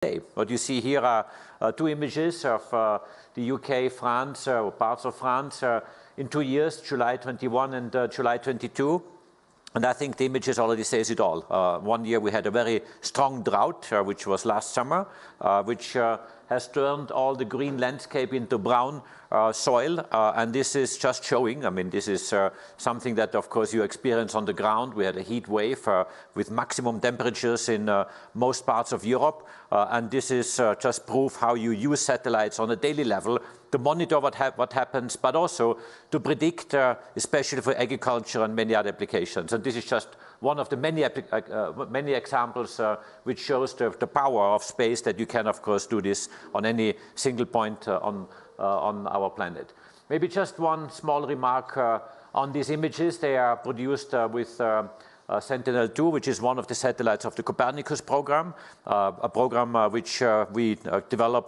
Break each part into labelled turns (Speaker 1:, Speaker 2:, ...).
Speaker 1: day. What you see here are two images of the UK, France, or parts of France in 2 years, July 21 and July 22. And I think the images already says it all. 1 year we had a very strong drought, which was last summer, which has turned all the green landscape into brown soil. And this is just showing, I mean, this is something that, of course, you experience on the ground. We had a heat wave with maximum temperatures in most parts of Europe. And this is just proof how you use satellites on a daily level to monitor what happens, but also to predict, especially for agriculture and many other applications. And this is just one of the many examples which shows the power of space, that you can, of course, do this on any single point on our planet. Maybe just one small remark on these images. They are produced with Sentinel-2, which is one of the satellites of the Copernicus program, a program which we develop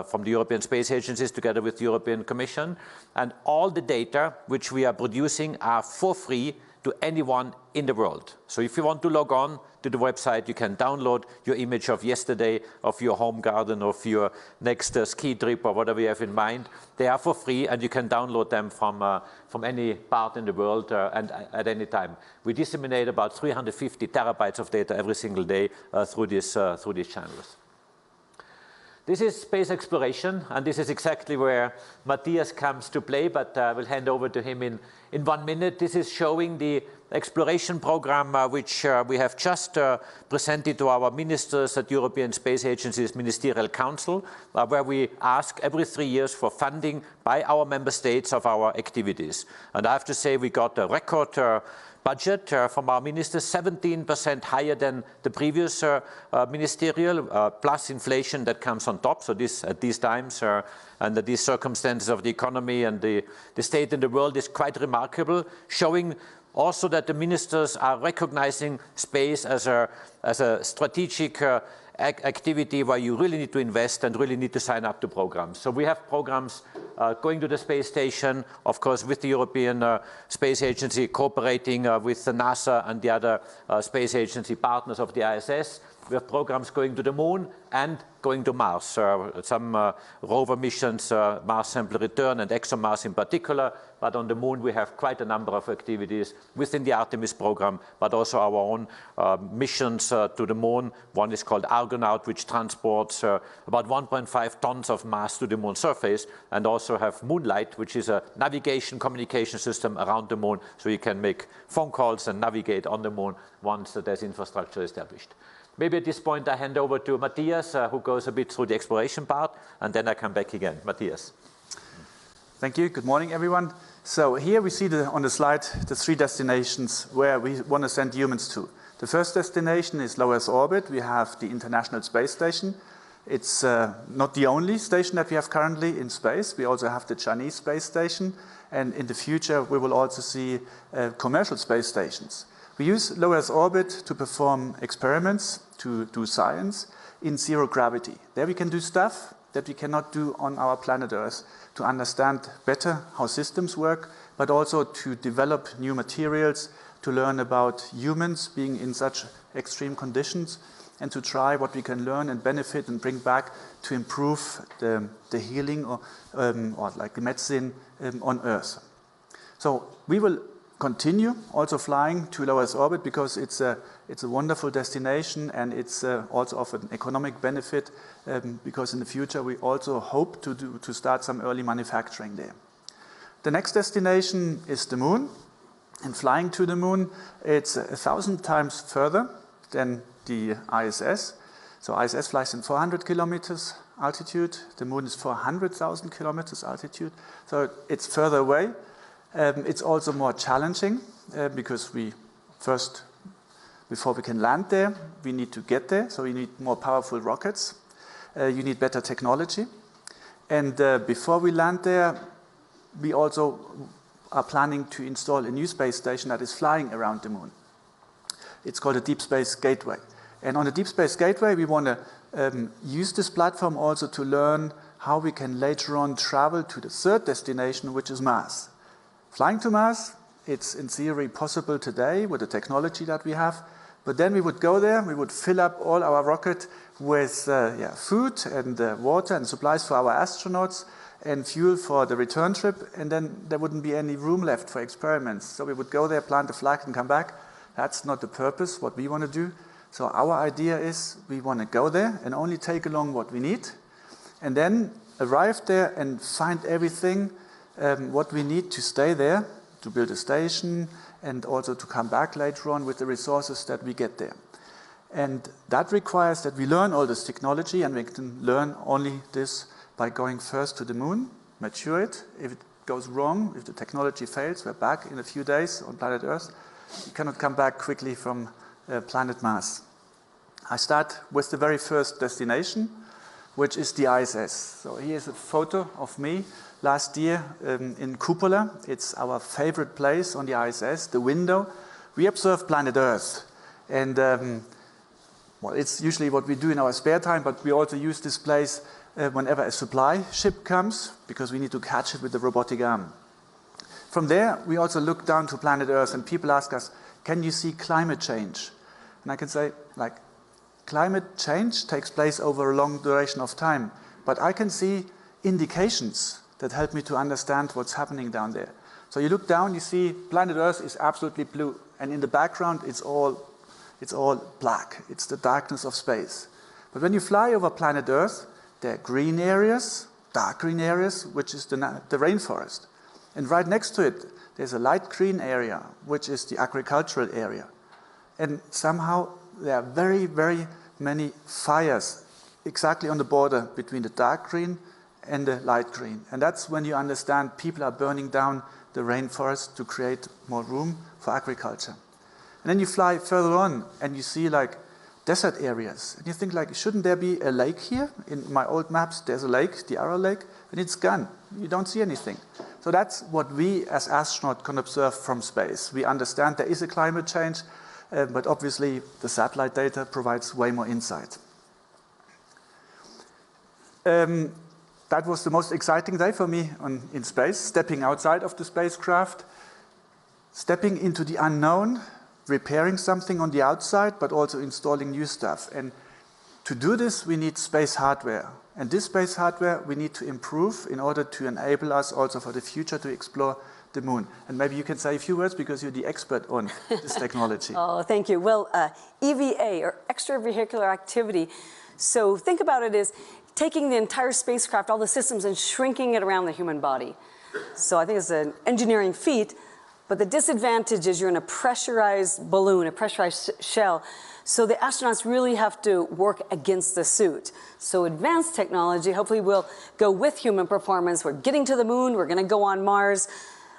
Speaker 1: from the European Space Agencies together with the European Commission. And all the data which we are producing are for free to anyone in the world. So if you want to log on to the website, you can download your image of yesterday, of your home garden, of your next ski trip, or whatever you have in mind. They are for free, and you can download them from any part in the world and at any time. We disseminate about 350 terabytes of data every single day through these channels. This is space exploration, and this is exactly where Matthias comes to play, but I will hand over to him in 1 minute. This is showing the exploration program which we have just presented to our ministers at European Space Agency's Ministerial Council, where we ask every 3 years for funding by our member states of our activities. And I have to say, we got a record budget from our ministers, 17% higher than the previous ministerial, plus inflation that comes on top. So this, at these times, under these circumstances of the economy and the state in the world, is quite remarkable, showing also that the ministers are recognizing space as a strategic activity where you really need to invest and really need to sign up to programs. So we have programs going to the space station, of course, with the European Space Agency, cooperating with the NASA and the other space agency partners of the ISS. We have programs going to the moon and going to Mars. Some rover missions, Mars Sample Return and ExoMars in particular. But on the moon, we have quite a number of activities within the Artemis program, but also our own missions to the moon. One is called Argonaut, which transports about 1.5 tons of mass to the moon surface, and also have Moonlight, which is a navigation communication system around the moon, so you can make phone calls and navigate on the moon once there's infrastructure established. Maybe at this point I hand over to Matthias, who goes a bit through the exploration part, and then I come back again. Matthias.
Speaker 2: Thank you. Good morning, everyone. So here we see on the slide the 3 destinations where we want to send humans to. The first destination is low Earth orbit. We have the International Space Station. It's not the only station that we have currently in space. We also have the Chinese space station, and in the future we will also see commercial space stations. We use low Earth orbit to perform experiments, to do science in zero gravity. There we can do stuff that we cannot do on our planet Earth, to understand better how systems work, but also to develop new materials, to learn about humans being in such extreme conditions, and to try what we can learn and benefit and bring back to improve the healing or like the medicine on Earth. So we will continue also flying to low Earth orbit because it's a wonderful destination, and it's also of an economic benefit because in the future we also hope to start some early manufacturing there. The next destination is the moon, and flying to the moon, it's 1,000 times further than the ISS. So ISS flies in 400 kilometers altitude, the moon is 400,000 kilometers altitude, so it's further away. It's also more challenging because before we can land there, we need to get there, so we need more powerful rockets. You need better technology. And before we land there, we also are planning to install a new space station that is flying around the moon. It's called a Deep Space Gateway. And on the Deep Space Gateway, we want to use this platform also to learn how we can later on travel to the 3rd destination, which is Mars. Flying to Mars, it's in theory possible today with the technology that we have, But then we would go there, we would fill up all our rocket with food and water and supplies for our astronauts and fuel for the return trip, and then there wouldn't be any room left for experiments. So we would go there, plant a flag, and come back. That's not the purpose, what we want to do. So our idea is we want to go there and only take along what we need, and then arrive there and find everything what we need to stay there, to build a station, and also to come back later on with the resources that we get there. And that requires that we learn all this technology, and we can learn only this by going first to the moon, mature it. If it goes wrong, if the technology fails, we're back in a few days on planet Earth. You cannot come back quickly from planet Mars. I start with the very first destination, which is the ISS. So here's a photo of me last year in Cupola. It's our favorite place on the ISS, the window. We observe planet Earth. And well, it's usually what we do in our spare time, but we also use this place whenever a supply ship comes, because we need to catch it with the robotic arm. From there, we also look down to planet Earth, and people ask us, can you see climate change? And I can say, like, climate change takes place over a long duration of time, but I can see indications that help me to understand what's happening down there. So you look down, you see planet Earth is absolutely blue, and in the background it's all black. It's the darkness of space. But when you fly over planet Earth, there are green areas, dark green areas, which is the rainforest. And right next to it, there's a light green area, which is the agricultural area. And somehow there are very, very many fires exactly on the border between the dark green and the light green. And that's when you understand people are burning down the rainforest to create more room for agriculture. And then you fly further on and you see like desert areas. And you think like, shouldn't there be a lake here? In my old maps, there's a lake, the Aral Lake, and it's gone. You don't see anything. So that's what we as astronauts can observe from space. We understand there is a climate change, but obviously the satellite data provides way more insight. That was the most exciting day for me in space, stepping outside of the spacecraft, stepping into the unknown, repairing something on the outside, but also installing new stuff. And to do this, we need space hardware. And this space hardware we need to improve in order to enable us also for the future to explore the moon. And maybe you can say a few words because you're the expert on this technology.
Speaker 3: Oh, thank you. Well, EVA, or extravehicular activity. So think about it as taking the entire spacecraft, all the systems, and shrinking it around the human body. So I think it's an engineering feat. But the disadvantage is you're in a pressurized balloon, a pressurized shell. So the astronauts really have to work against the suit. So advanced technology hopefully will go with human performance. We're getting to the moon. We're going to go on Mars.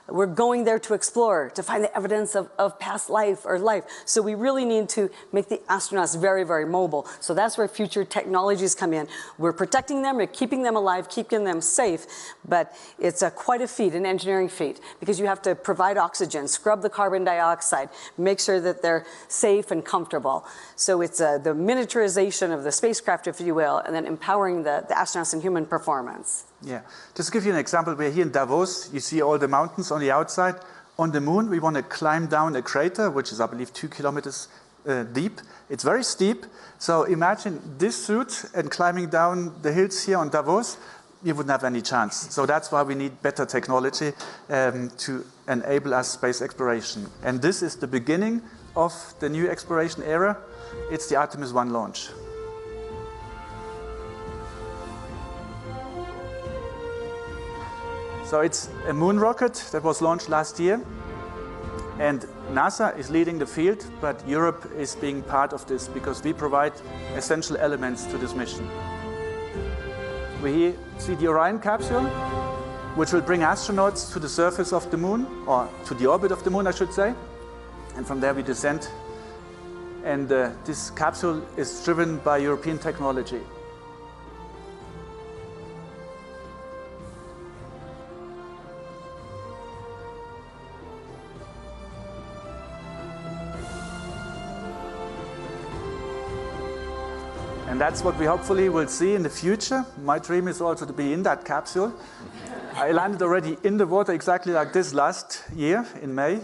Speaker 3: We're going there to explore, to find the evidence of past life or life. So we really need to make the astronauts very, very mobile. So that's where future technologies come in. We're protecting them, we're keeping them alive, keeping them safe, but it's quite a feat, an engineering feat, because you have to provide oxygen, scrub the carbon dioxide, make sure that they're safe and comfortable. So it's the miniaturization of the spacecraft, if you will, and then empowering the astronauts in human performance.
Speaker 2: Yeah, just to give you an example, we're here in Davos. You see all the mountains on the outside. On the moon, we want to climb down a crater, which is, I believe, 2 kilometers deep. It's very steep. So imagine this suit and climbing down the hills here on Davos, you wouldn't have any chance. So that's why we need better technology to enable us space exploration. And this is the beginning of the new exploration era. It's the Artemis 1 launch. So it's a moon rocket that was launched last year, and NASA is leading the field, but Europe is being part of this because we provide essential elements to this mission. We here see the Orion capsule, which will bring astronauts to the surface of the moon, or to the orbit of the moon, I should say, and from there we descend. And this capsule is driven by European technology. And that's what we hopefully will see in the future. My dream is also to be in that capsule. I landed already in the water exactly like this last year in May,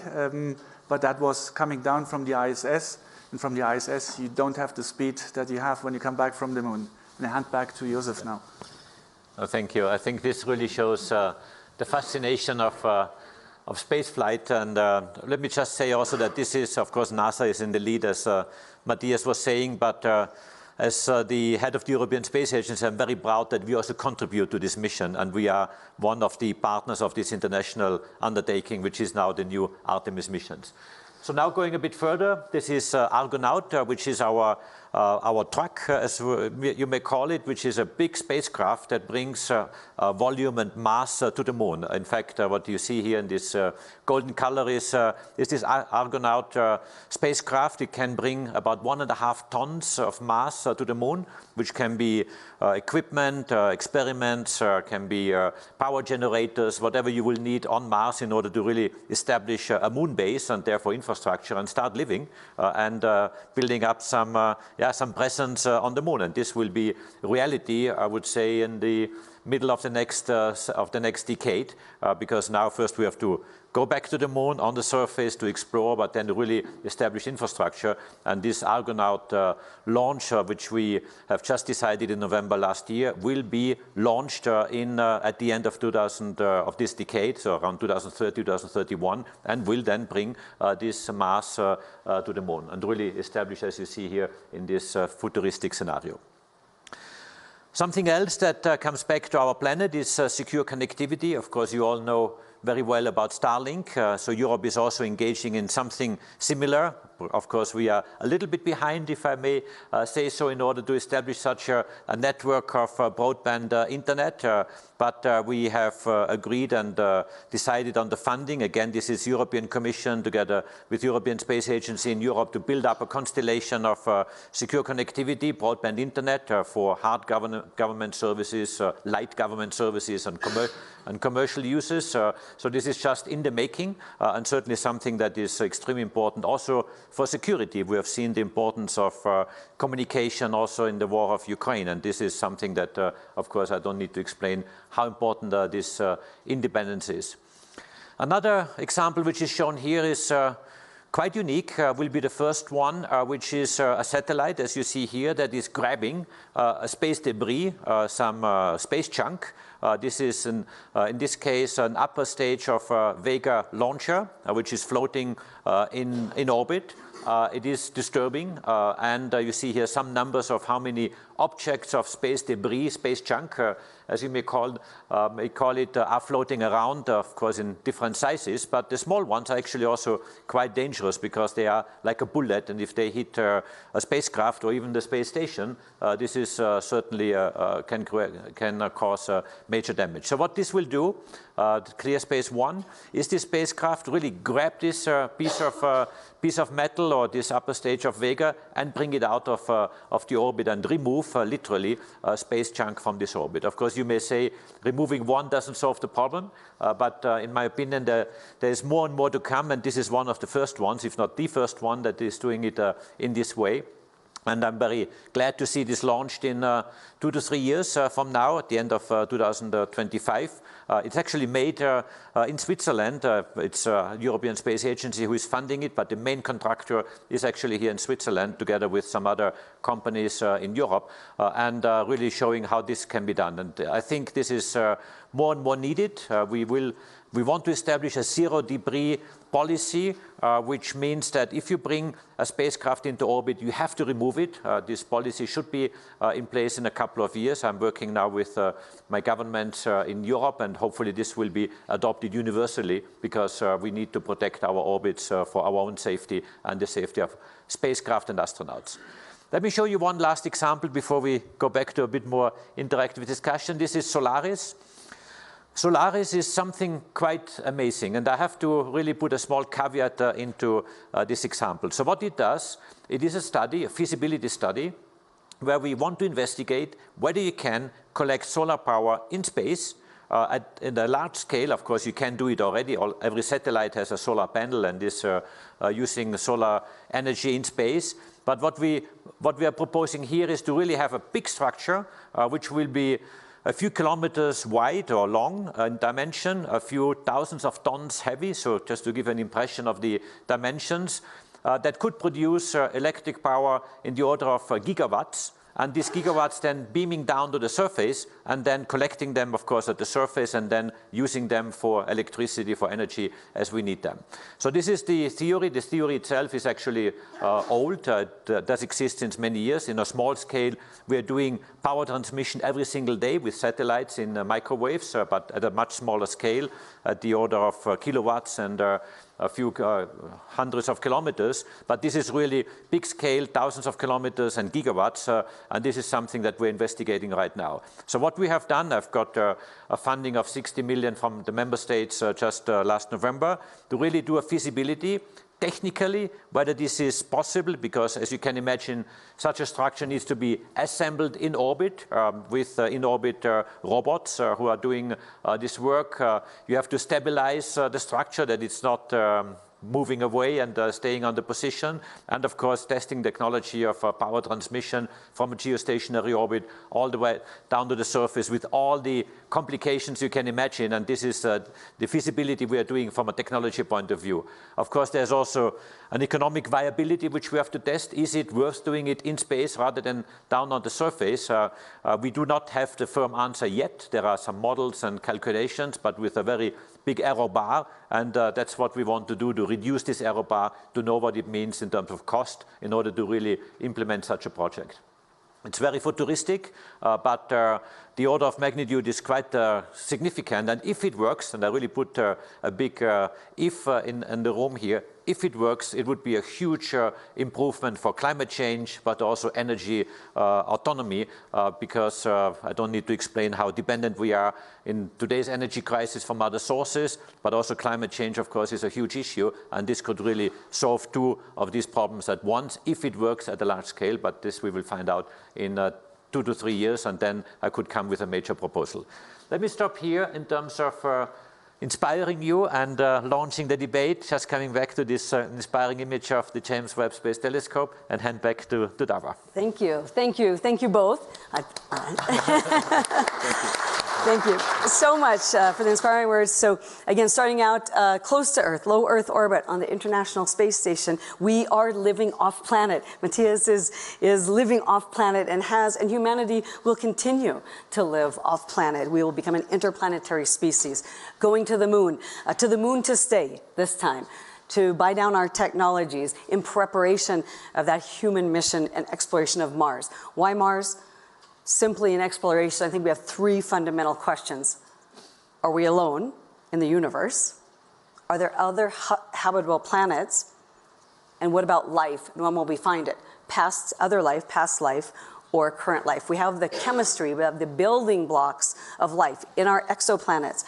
Speaker 2: but that was coming down from the ISS And from the ISS, you don't have the speed that you have when you come back from the moon. And I hand back to Josef now.
Speaker 1: Oh, thank you. I think this really shows the fascination of space flight. And let me just say also that this is, of course, NASA is in the lead, as Matthias was saying, but as the head of the European Space Agency, I'm very proud that we also contribute to this mission, and we are one of the partners of this international undertaking, which is now the new Artemis missions. So now going a bit further, this is Argonaut, which is our truck, as you may call it, which is a big spacecraft that brings volume and mass to the moon. In fact, what you see here in this golden color is this Argonaut spacecraft. It can bring about 1.5 tons of mass to the moon, which can be equipment, experiments, can be power generators, whatever you will need on Mars in order to really establish a moon base and therefore infrastructure and start living and building up some presence on the moon. And this will be reality, I would say, in the middle of the next decade, because now first we have to go back to the moon on the surface to explore, but then really establish infrastructure. And this Argonaut launch, which we have just decided in November last year, will be launched at the end of this decade, so around 2030, 2031, and will then bring this mass to the moon and really establish, as you see here, in this futuristic scenario. Something else that comes back to our planet is secure connectivity. Of course, you all know very well about Starlink. So Europe is also engaging in something similar. Of course, we are a little bit behind, if I may say so, in order to establish such a network of broadband internet. But we have agreed and decided on the funding. Again, this is European Commission together with European Space Agency in Europe to build up a constellation of secure connectivity, broadband internet for hard government services, light government services, and commercial uses. So this is just in the making, and certainly something that is extremely important also for security. We have seen the importance of communication also in the war of Ukraine, and this is something that, of course, I don't need to explain how important this independence is. Another example which is shown here is quite unique, will be the first one, which is a satellite, as you see here, that is grabbing a space debris, some space junk. This is, in this case, an upper stage of a Vega launcher, which is floating in orbit. It is disturbing, and you see here some numbers of how many objects of space debris, space junk, as you may call it, are floating around, of course, in different sizes. But the small ones are actually also quite dangerous because they are like a bullet, and if they hit a spacecraft or even the space station, this is certainly can cause major damage. So what this will do, ClearSpace 1, is this spacecraft really grab this piece of metal or this upper stage of Vega and bring it out of the orbit and remove literally space junk from this orbit. Of course, you may say removing one doesn't solve the problem, but in my opinion, there is more and more to come, and this is one of the first ones, if not the first one, that is doing it in this way. And I'm very glad to see this launched in 2 to 3 years from now, at the end of 2025. It's actually made in Switzerland. It's a European Space Agency who is funding it, but the main contractor is actually here in Switzerland, together with some other companies in Europe, and really showing how this can be done. And I think this is more and more needed. We want to establish a zero debris policy, which means that if you bring a spacecraft into orbit, you have to remove it. This policy should be in place in a couple of years. I'm working now with my government in Europe, and hopefully this will be adopted universally, because we need to protect our orbits for our own safety and the safety of spacecraft and astronauts. Let me show you one last example before we go back to a bit more interactive discussion. This is Solaris. Solaris is something quite amazing, and I have to really put a small caveat into this example. So what it does, it is a study, a feasibility study, where we want to investigate whether you can collect solar power in space in a large scale. Of course, you can do it already. Every satellite has a solar panel and is using solar energy in space. But what we are proposing here is to really have a big structure, which will be a few kilometers wide or long in dimension, a few thousands of tons heavy, so just to give an impression of the dimensions, that could produce electric power in the order of gigawatts. And these gigawatts then beaming down to the surface and then collecting them, of course, at the surface and then using them for electricity, for energy as we need them. So this is the theory. The theory itself is actually old. It does exist since many years. In a small scale, we are doing power transmission every single day with satellites in microwaves, but at a much smaller scale, at the order of kilowatts and a few hundreds of kilometers, but this is really big scale, thousands of kilometers and gigawatts, and this is something that we're investigating right now. So what we have done, I've got a funding of 60 million from the member states just last November to really do a feasibility technically, whether this is possible, because as you can imagine, such a structure needs to be assembled in orbit with in-orbit robots who are doing this work. You have to stabilize the structure, that it's not moving away and staying on the position, and of course testing technology of power transmission from a geostationary orbit all the way down to the surface with all the complications you can imagine, and this is the feasibility we are doing from a technology point of view. Of course, there's also an economic viability which we have to test. Is it worth doing it in space rather than down on the surface? We do not have the firm answer yet. There are some models and calculations, but with a very big error bar, and that's what we want to do, to reduce this error bar, to know what it means in terms of cost in order to really implement such a project. It's very futuristic, but the order of magnitude is quite significant, and if it works, and I really put a big if in the room here, if it works, it would be a huge improvement for climate change, but also energy autonomy, because I don't need to explain how dependent we are in today's energy crisis from other sources, but also climate change, of course, is a huge issue, and this could really solve two of these problems at once, if it works at a large scale, but this we will find out in 2 to 3 years, and then I could come with a major proposal. Let me stop here in terms of inspiring you and launching the debate, just coming back to this inspiring image of the James Webb Space Telescope, and hand back to Davos.
Speaker 3: Thank you. Thank you. Thank you both. Thank you so much for the inspiring words. So again, starting out close to Earth, low Earth orbit on the International Space Station, we are living off planet. Matthias is living off planet and humanity will continue to live off planet. We will become an interplanetary species, going to the moon to stay this time, to buy down our technologies in preparation of that human mission and exploration of Mars. Why Mars? Simply in exploration, I think we have 3 fundamental questions. Are we alone in the universe? Are there other habitable planets? And what about life? And when will we find it? Past life, or current life? We have the chemistry, we have the building blocks of life in our exoplanets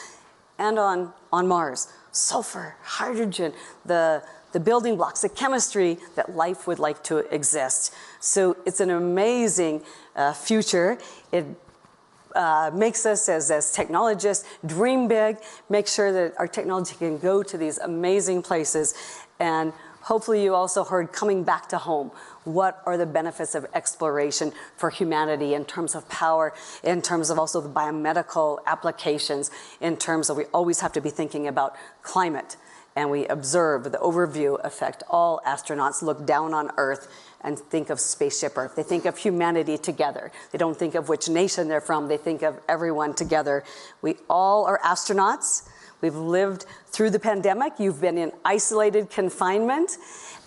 Speaker 3: and on Mars. Sulfur, hydrogen, the building blocks, the chemistry that life would like to exist. So it's an amazing future. It makes us as technologists dream big, make sure that our technology can go to these amazing places. And hopefully you also heard coming back to home. What are the benefits of exploration for humanity in terms of power, in terms of also the biomedical applications, in terms of we always have to be thinking about climate. And we observe the overview effect. All astronauts look down on Earth and think of spaceship Earth. They think of humanity together. They don't think of which nation they're from. They think of everyone together. We all are astronauts. We've lived through the pandemic. You've been in isolated confinement.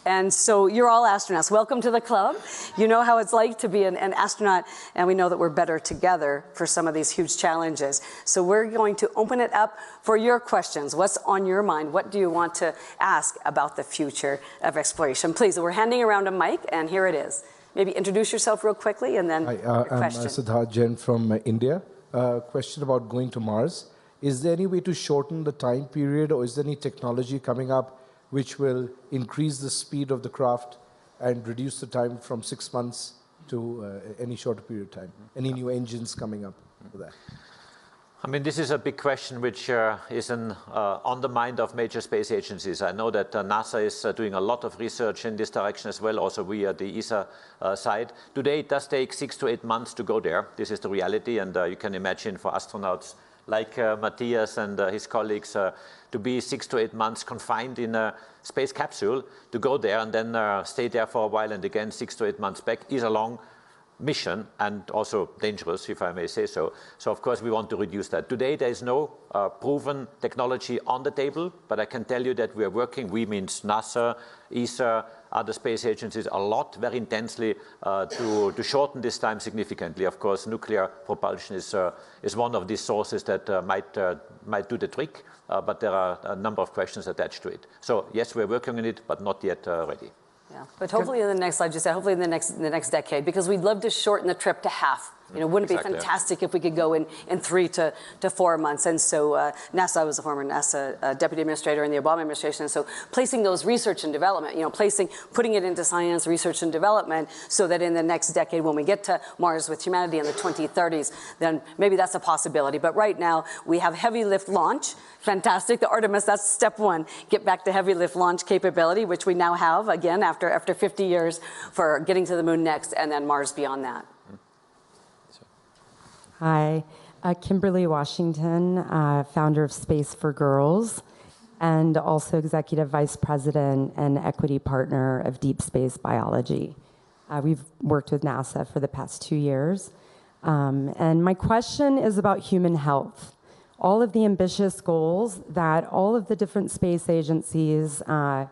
Speaker 3: And so you're all astronauts. Welcome to the club. You know how it's like to be an astronaut, and we know that we're better together for some of these huge challenges. So we're going to open it up for your questions. What's on your mind? What do you want to ask about the future of exploration? Please, we're handing around a mic, and here it is. Maybe introduce yourself real quickly, and then your question.
Speaker 4: I'm Siddharth Jain from India. Question about going to Mars. Is there any way to shorten the time period, or is there any technology coming up which will increase the speed of the craft and reduce the time from 6 months to any shorter period of time? Any new engines coming up for that?
Speaker 1: I mean, this is a big question which is on the mind of major space agencies. I know that NASA is doing a lot of research in this direction as well, also we at the ESA side. Today, it does take 6 to 8 months to go there. This is the reality, and you can imagine for astronauts like Matthias and his colleagues, to be 6 to 8 months confined in a space capsule, to go there and then stay there for a while and again 6 to 8 months back is a long mission and also dangerous, if I may say so. So of course we want to reduce that. Today there is no proven technology on the table, but I can tell you that we are working, we means NASA, ESA, other space agencies, a lot, very intensely to shorten this time significantly. Of course, nuclear propulsion is one of these sources that might do the trick, but there are a number of questions attached to it. So yes, we're working on it, but not yet ready.
Speaker 3: Yeah, but hopefully in the next, like you said, hopefully in the next decade, because we'd love to shorten the trip to half. You know, wouldn't it be fantastic if we could go in 3 to 4 months? And so NASA, I was a former NASA deputy administrator in the Obama administration. And so placing those research and development, you know, putting it into science, research and development, so that in the next decade, when we get to Mars with humanity in the 2030s, then maybe that's a possibility. But right now, we have heavy lift launch. Fantastic. The Artemis, that's step one. Get back to heavy lift launch capability, which we now have, again, after 50 years for getting to the moon next, and then Mars beyond that.
Speaker 5: Hi, Kimberly Washington, founder of Space for Girls, and also executive vice president and equity partner of Deep Space Biology. We've worked with NASA for the past 2 years. And my question is about human health. All of the ambitious goals that all of the different space agencies are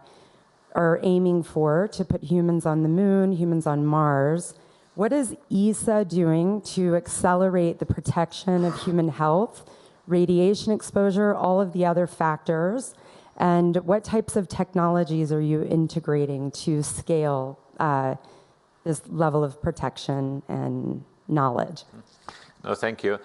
Speaker 5: aiming for to put humans on the moon, humans on Mars. What is ESA doing to accelerate the protection of human health, radiation exposure, all of the other factors? And what types of technologies are you integrating to scale this level of protection and knowledge?
Speaker 1: No, thank you.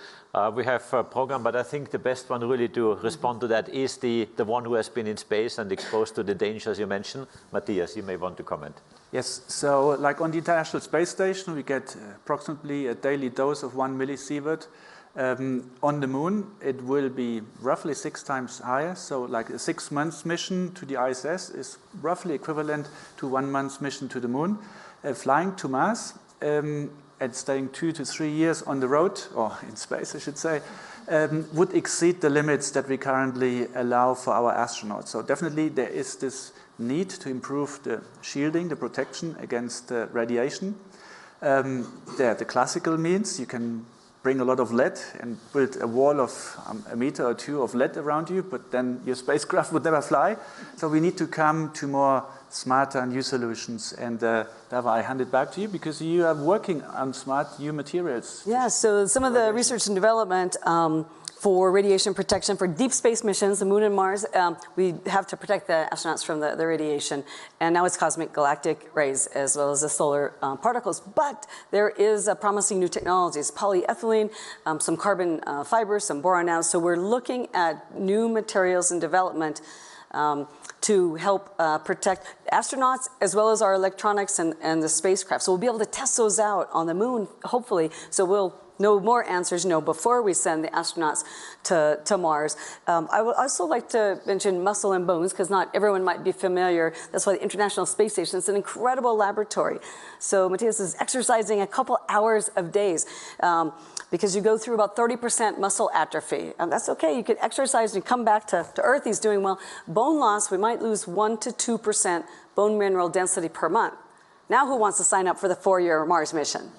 Speaker 1: We have a program, but I think the best one really to respond to that is the one who has been in space and exposed to the dangers you mentioned. Matthias, you may want to comment.
Speaker 2: Yes, so like on the International Space Station, we get approximately a daily dose of 1 millisievert. On the moon, it will be roughly 6 times higher. So like a 6 months mission to the ISS is roughly equivalent to 1 month's mission to the moon. Flying to Mars and staying 2 to 3 years on the road, or in space, I should say, would exceed the limits that we currently allow for our astronauts. So definitely there is this need to improve the shielding, the protection against radiation. There are the classical means. You can bring a lot of lead and build a wall of 1 meter or 2 of lead around you, but then your spacecraft would never fly. So we need to come to more smarter new solutions. And Dava, I hand it back to you because you are working on smart new materials.
Speaker 3: Yeah, so some of the research and development for radiation protection for deep space missions, the moon and Mars, we have to protect the astronauts from the radiation. And now it's cosmic galactic rays as well as the solar particles. But there is promising new technologies, polyethylene, some carbon fibers, some boron nano's. So we're looking at new materials in development to help protect astronauts as well as our electronics and the spacecraft. So we'll be able to test those out on the moon, hopefully. So we'll know more answers, before we send the astronauts to Mars. I would also like to mention muscle and bones, because not everyone might be familiar. That's why the International Space Station is an incredible laboratory. So Matthias is exercising a couple hours of days, because you go through about 30% muscle atrophy. That's okay, you can exercise and come back to Earth, he's doing well. Bone loss, we might lose 1 to 2% bone mineral density per month. Now who wants to sign up for the 4-year Mars mission?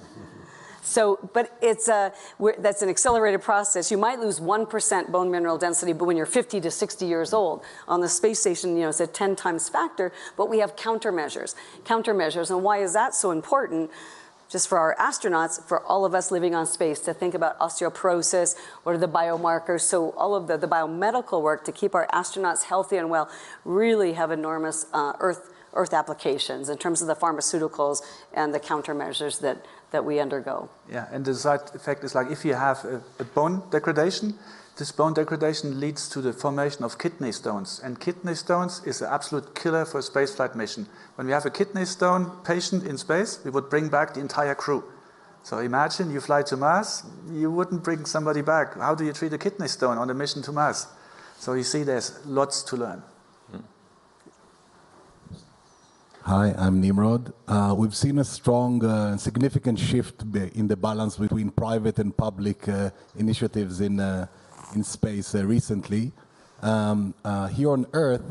Speaker 3: So, but it's that's an accelerated process. You might lose 1% bone mineral density, but when you're 50 to 60 years old. On the space station, it's a 10 times factor, but we have countermeasures. And why is that so important? Just for our astronauts, for all of us living on space, to think about osteoporosis, what are the biomarkers, so all of the biomedical work to keep our astronauts healthy and well really have enormous Earth applications in terms of the pharmaceuticals and the countermeasures that we undergo.
Speaker 2: Yeah, and the side effect is like if you have a bone degradation, this bone degradation leads to the formation of kidney stones. And kidney stones is an absolute killer for a spaceflight mission. When we have a kidney stone patient in space, we would bring back the entire crew. So imagine you fly to Mars, you wouldn't bring somebody back. How do you treat a kidney stone on a mission to Mars? So you see there's lots to learn.
Speaker 6: Hi, I'm Nimrod. We've seen a strong and significant shift in the balance between private and public initiatives in in space recently. Here on Earth,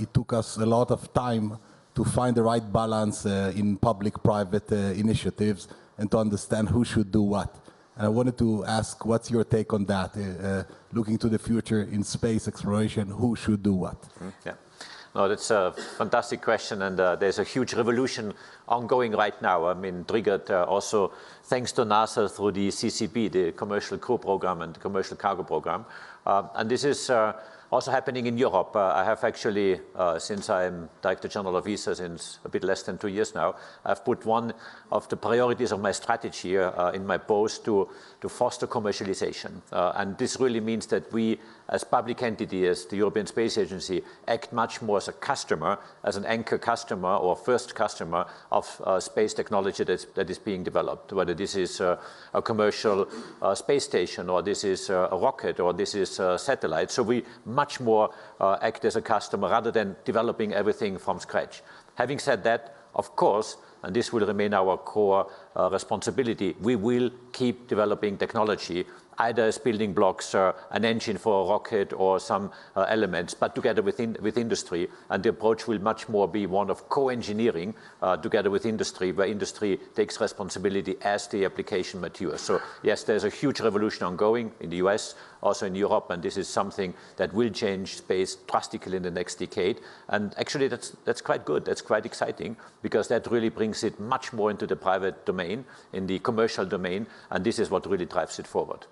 Speaker 6: it took us a lot of time to find the right balance in public-private initiatives and to understand who should do what. And I wanted to ask, what's your take on that? Looking to the future in space exploration, who should do what?
Speaker 1: Yeah. No, that's a fantastic question, and there's a huge revolution ongoing right now. I mean, triggered also thanks to NASA through the CCP, the Commercial Crew Program and the Commercial Cargo Program. And this is also happening in Europe. I have actually, since I'm Director General of ESA since a bit less than 2 years now, I've put one of the priorities of my strategy in my post to foster commercialization. And this really means that we, as public entity, as the European Space Agency, act much more as a customer, as an anchor customer or first customer of space technology that is being developed, whether this is a commercial space station, or this is a rocket, or this is a satellite. So we much more act as a customer rather than developing everything from scratch. Having said that, of course, and this will remain our core responsibility, we will keep developing technology, either as building blocks, an engine for a rocket or some elements, but together with industry. And the approach will much more be one of co-engineering together with industry, where industry takes responsibility as the application matures. So yes, there's a huge revolution ongoing in the US, also in Europe, and this is something that will change space drastically in the next decade. And actually that's quite good, that's quite exciting, because that really brings it much more into the private domain, in the commercial domain, and this is what really drives it forward.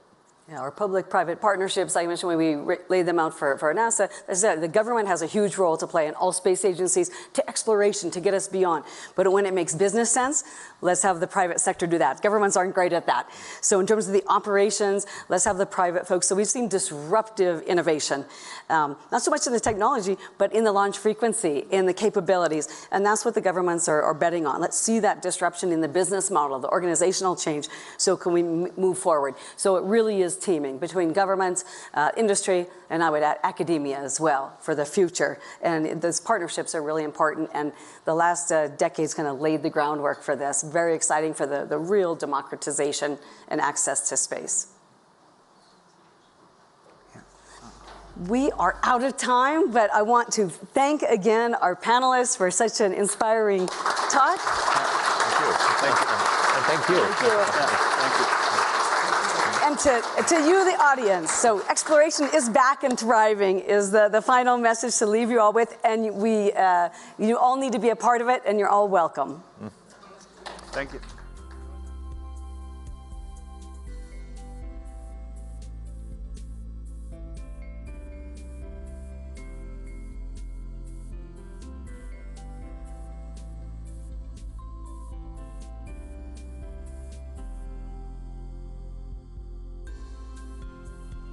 Speaker 3: Yeah, our public-private partnerships, like I mentioned when we laid them out for NASA, the government has a huge role to play in all space agencies to exploration, to get us beyond. But when it makes business sense, let's have the private sector do that. Governments aren't great at that. So in terms of the operations, let's have the private folks. So we've seen disruptive innovation, not so much in the technology, but in the launch frequency, in the capabilities. And that's what the governments are betting on. Let's see that disruption in the business model, the organizational change. So can we move forward? So it really is teaming between governments, industry, and I would add academia as well for the future. And those partnerships are really important, and the last decade's kind of laid the groundwork for this. Very exciting for the real democratization and access to space. We are out of time, but I want to thank again our panelists for such an inspiring talk.
Speaker 1: Thank you. Thank you. And thank you.
Speaker 3: Thank you.
Speaker 2: Thank you.
Speaker 3: And to you, the audience, so exploration is back and thriving is the final message to leave you all with, and you all need to be a part of it, and you're all welcome.
Speaker 2: Thank you.